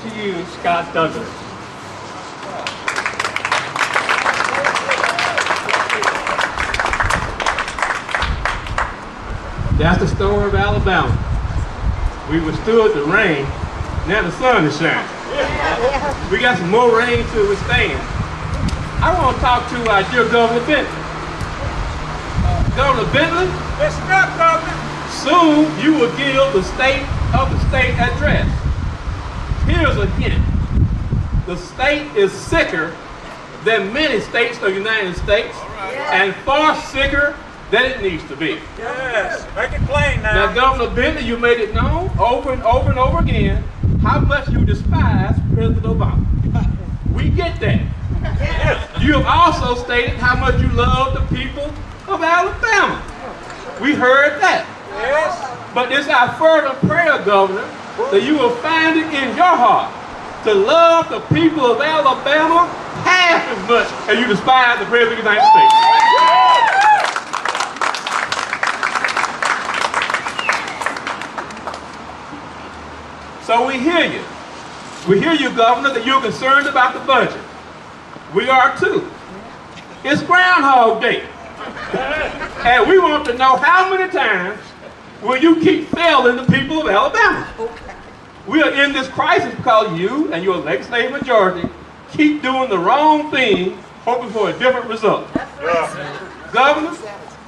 to you, Scott Douglas. That's the story of Alabama. We withstood the rain, now the sun is shining. We got some more rain to withstand. I want to talk to our dear Governor Bentley. Governor Bentley, Listen up, Governor. soon you will give the state of the state address. Here's a hint. The state is sicker than many states of the United States, and far sicker than it needs to be. Yes, make it plain now. Now, Governor Bentley, you made it known over and over and over again how much you despise President Obama. We get that. You have also stated how much you love the people of Alabama. We heard that. Yes. But it's our fervent prayer, Governor, that you will find it in your heart to love the people of Alabama half as much as you despise the President of the United States. So we hear you. We hear you, Governor, that you're concerned about the budget. We are too. It's Groundhog Day. And we want to know how many times will you keep failing the people of Alabama? We are in this crisis because you and your legislative majority keep doing the wrong thing, hoping for a different result. Governor,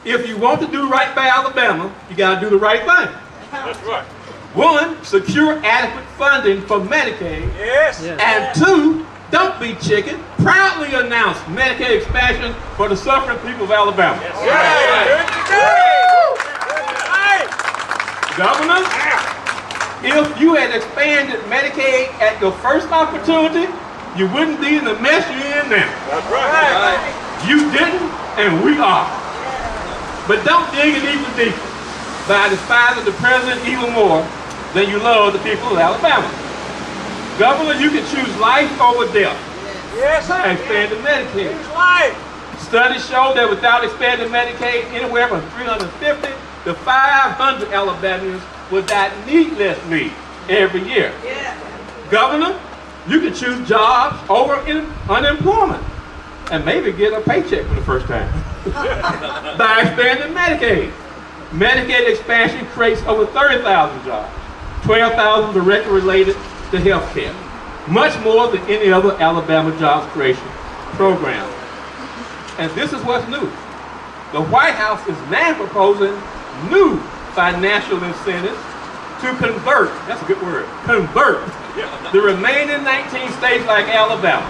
if you want to do right by Alabama, you got to do the right thing. That's right. One, secure adequate funding for Medicaid. Yes. And two, don't be chicken. Proudly announce Medicaid expansion for the suffering people of Alabama. Yes. Governor, if you had expanded Medicaid at your first opportunity, you wouldn't be in the mess you're in now. That's right. You didn't, and we are. But don't dig it even deeper by despising the president even more than you love the people of Alabama. Governor, you can choose life over death. Yes. By expanding Medicaid. Life. Studies show that without expanding Medicaid, anywhere from 350 to 500 Alabamians will die needlessly every year. Yeah. Governor, you can choose jobs over unemployment and maybe get a paycheck for the first time by expanding Medicaid. Medicaid expansion creates over 30,000 jobs, 12,000 directly related to health care, much more than any other Alabama jobs creation program. And this is what's new. The White House is now proposing new financial incentives to convert, that's a good word, convert the remaining 19 states like Alabama.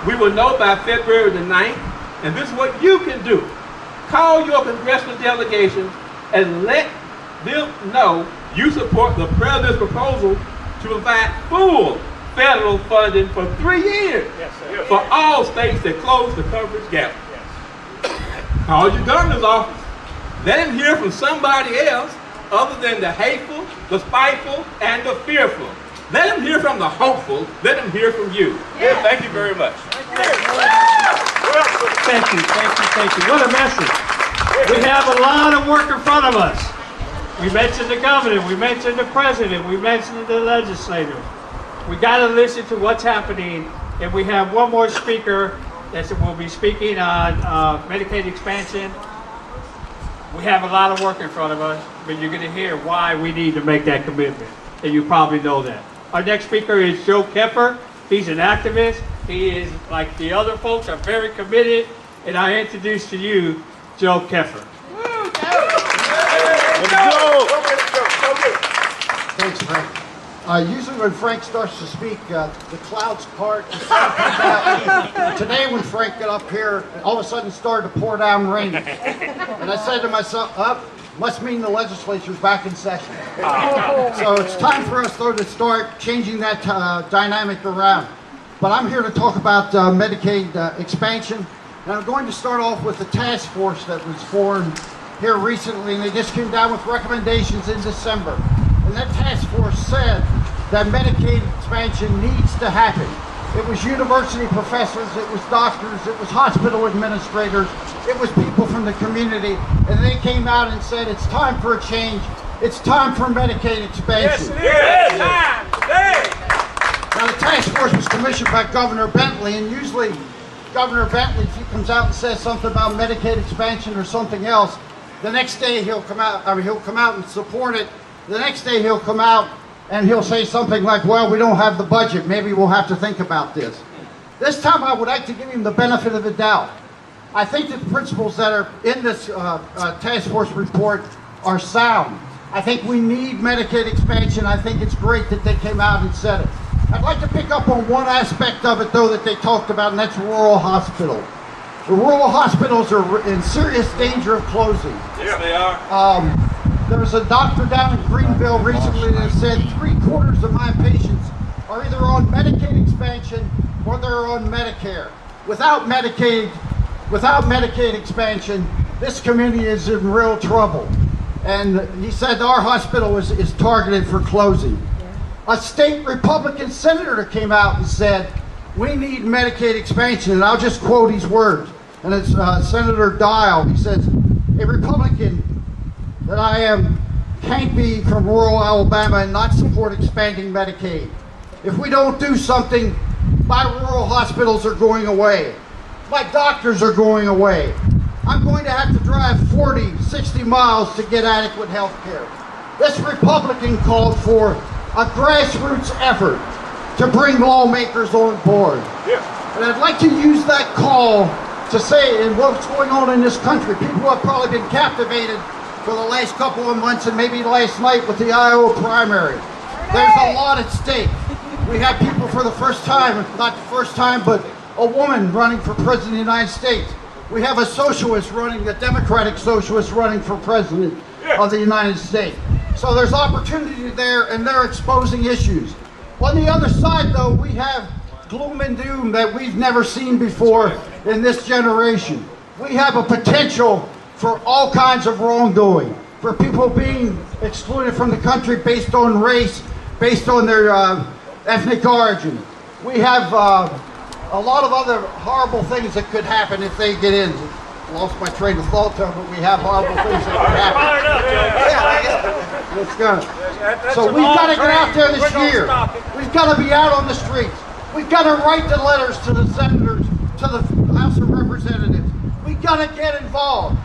We will know by February the 9th, and this is what you can do. Call your congressional delegations and let them know you support the president's proposal to provide full federal funding for 3 years for all states that close the coverage gap. Call your governor's office. Let him hear from somebody else other than the hateful, the spiteful, and the fearful. Let him hear from the hopeful. Let him hear from you. Thank you very much. Thank you. What a message. We have a lot of work in front of us. We mentioned the governor, we mentioned the president, we mentioned the legislature. We got to listen to what's happening, and we have one more speaker that will be speaking on Medicaid expansion. We have a lot of work in front of us, but you're going to hear why we need to make that commitment, and you probably know that. Our next speaker is Joe Keffer. He's an activist. He is, like the other folks, are very committed, and I introduce to you Joe Keffer. Thanks, Frank. Usually when Frank starts to speak, the clouds part. The sun comes out. Today when Frank got up here, all of a sudden it started to pour down rain. And I said to myself, must mean the legislature's back in session. So it's time for us, though, to start changing that dynamic around. But I'm here to talk about Medicaid expansion. And I'm going to start off with the task force that was formed here recently, and they just came down with recommendations in December. And that task force said that Medicaid expansion needs to happen. It was university professors, it was doctors, it was hospital administrators, it was people from the community, and they came out and said it's time for a change. It's time for Medicaid expansion. Yes, time, today. Now, the task force was commissioned by Governor Bentley, and usually Governor Bentley, if he comes out and says something about Medicaid expansion or something else, the next day he'll come out and support it. The next day he'll come out and he'll say something like, well, we don't have the budget. Maybe we'll have to think about this. This time I would like to give him the benefit of the doubt. I think that the principles that are in this task force report are sound. I think we need Medicaid expansion. I think it's great that they came out and said it. I'd like to pick up on one aspect of it, though, that they talked about, and that's rural hospitals. The rural hospitals are in serious danger of closing. Yes, they are. There was a doctor down in Greenville recently that said 3/4 of my patients are either on Medicaid expansion or they're on Medicare. Without Medicaid expansion, this community is in real trouble. And he said our hospital is targeted for closing. A state Republican senator came out and said, we need Medicaid expansion, and I'll just quote his words. And it's Senator Dial. He says, a Republican that I am can't be from rural Alabama and not support expanding Medicaid. If we don't do something, my rural hospitals are going away. My doctors are going away. I'm going to have to drive 40, 60 miles to get adequate health care. This Republican called for a grassroots effort to bring lawmakers on board. And I'd like to use that call to say, and what's going on in this country, people have probably been captivated for the last couple of months and maybe last night with the Iowa primary. There's a lot at stake. We have people for the first time, not the first time, but a woman running for president of the United States. We have a socialist running, a Democratic socialist running for president of the United States. So there's opportunity there, and they're exposing issues. On the other side, though, we have gloom and doom that we've never seen before in this generation. We have a potential for all kinds of wrongdoing, for people being excluded from the country based on race, based on their ethnic origin. We have a lot of other horrible things that could happen if they get in. Lost my train of thought there, but we have horrible things that could happen. Let's go. So we've got to get out there this year. We've got to be out on the streets. We've got to write the letters to the senators, to the House of Representatives. We've got to get involved.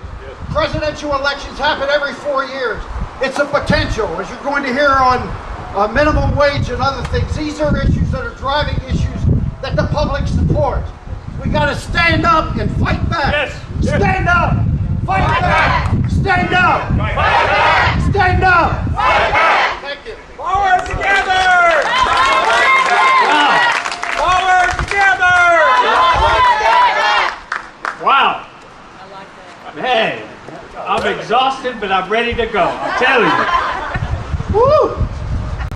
Presidential elections happen every 4 years. It's a potential, as you're going to hear on minimum wage and other things. These are issues that are driving issues that the public supports. We got to stand up and fight back. Stand up, fight back. Stand up, fight back. Stand up, fight back. Thank you. Forward together! Forward together! Wow. Man, I'm exhausted, but I'm ready to go. I'm telling you. Woo!